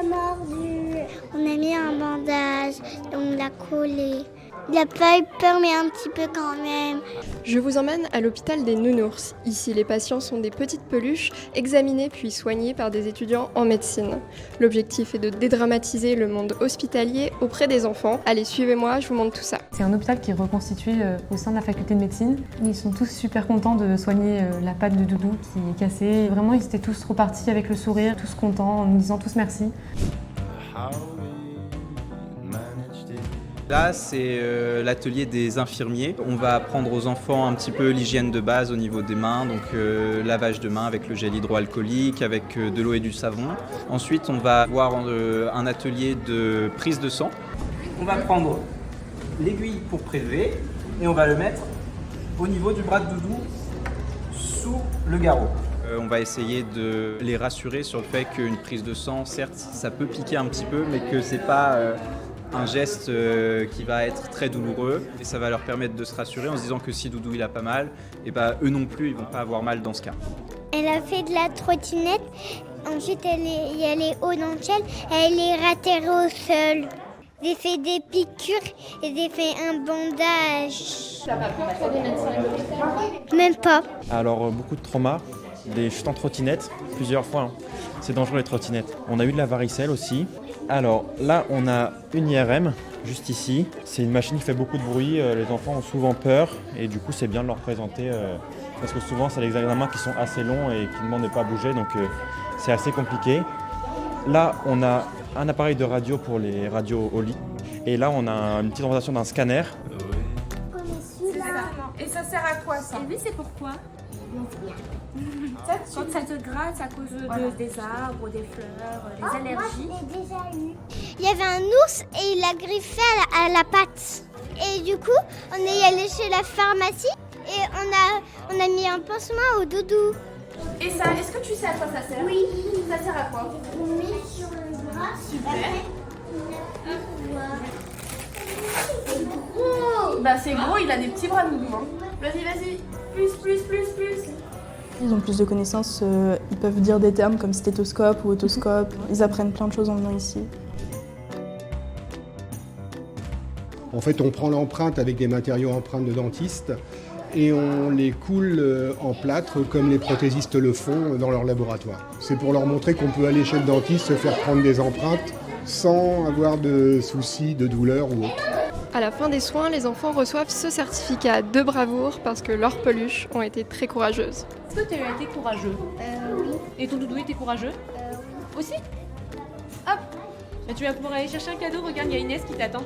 l'a mordu. On a mis un bandage et on l'a collé. Il n'a pas eu peur, mais un petit peu quand même. Je vous emmène à l'hôpital des Nounours. Ici, les patients sont des petites peluches, examinées puis soignées par des étudiants en médecine. L'objectif est de dédramatiser le monde hospitalier auprès des enfants. Allez, suivez-moi, je vous montre tout ça. C'est un hôpital qui est reconstitué au sein de la faculté de médecine. Ils sont tous super contents de soigner la patte de Doudou qui est cassée. Vraiment, ils étaient tous repartis avec le sourire, tous contents, en nous disant tous merci. Là, c'est l'atelier des infirmiers. On va apprendre aux enfants un petit peu l'hygiène de base au niveau des mains, donc lavage de mains avec le gel hydroalcoolique, avec de l'eau et du savon. Ensuite, on va avoir un atelier de prise de sang. On va prendre l'aiguille pour prélever et on va le mettre au niveau du bras de Doudou, sous le garrot. On va essayer de les rassurer sur le fait qu'une prise de sang, certes, ça peut piquer un petit peu, mais que c'est pas un geste qui va être très douloureux. Et ça va leur permettre de se rassurer en se disant que si Doudou il a pas mal, et eux non plus, ils vont pas avoir mal dans ce cas. Elle a fait de la trottinette. Ensuite, elle est allée au dentelle. Elle est ratterrée au sol. J'ai fait des piqûres et j'ai fait un bandage. Ça va pas trop des médecins? Même pas. Alors beaucoup de traumas, des chutes en trottinette, plusieurs fois. C'est dangereux les trottinettes. On a eu de la varicelle aussi. Alors là, on a une IRM juste ici. C'est une machine qui fait beaucoup de bruit. Les enfants ont souvent peur et du coup, c'est bien de leur présenter parce que souvent, c'est des examens qui sont assez longs et qui ne demandent pas à bouger, donc c'est assez compliqué. Là, on a un appareil de radio pour les radios au lit. Et là, on a une petite représentation d'un scanner. Et ça sert à quoi ça? Et lui, c'est pourquoi? Quand ça te gratte à cause des arbres, des fleurs, des allergies. Moi, je l'ai déjà eu. Il y avait un ours et il l'a griffé à la patte. Et du coup, on est allé chez la pharmacie et on a mis un pansement au Doudou. Et ça, est-ce que tu sais à quoi ça sert? Oui. Ça sert à quoi? On met sur le bras. Super. C'est gros. Bah c'est gros, il a des petits bras Doudou. Hein. Vas-y, plus. Ils ont plus de connaissances, ils peuvent dire des termes comme stéthoscope ou otoscope. Ils apprennent plein de choses en venant ici. En fait, on prend l'empreinte avec des matériaux empreintes de dentiste et on les coule en plâtre comme les prothésistes le font dans leur laboratoire. C'est pour leur montrer qu'on peut aller chez le dentiste se faire prendre des empreintes sans avoir de soucis de douleur ou autre. À la fin des soins, les enfants reçoivent ce certificat de bravoure parce que leurs peluches ont été très courageuses. Est-ce que tu as été courageux? Oui. Et ton Doudou était courageux? Oui. Aussi? Hop! Bah, tu vas pouvoir aller chercher un cadeau, regarde, il y a Inès qui t'attend.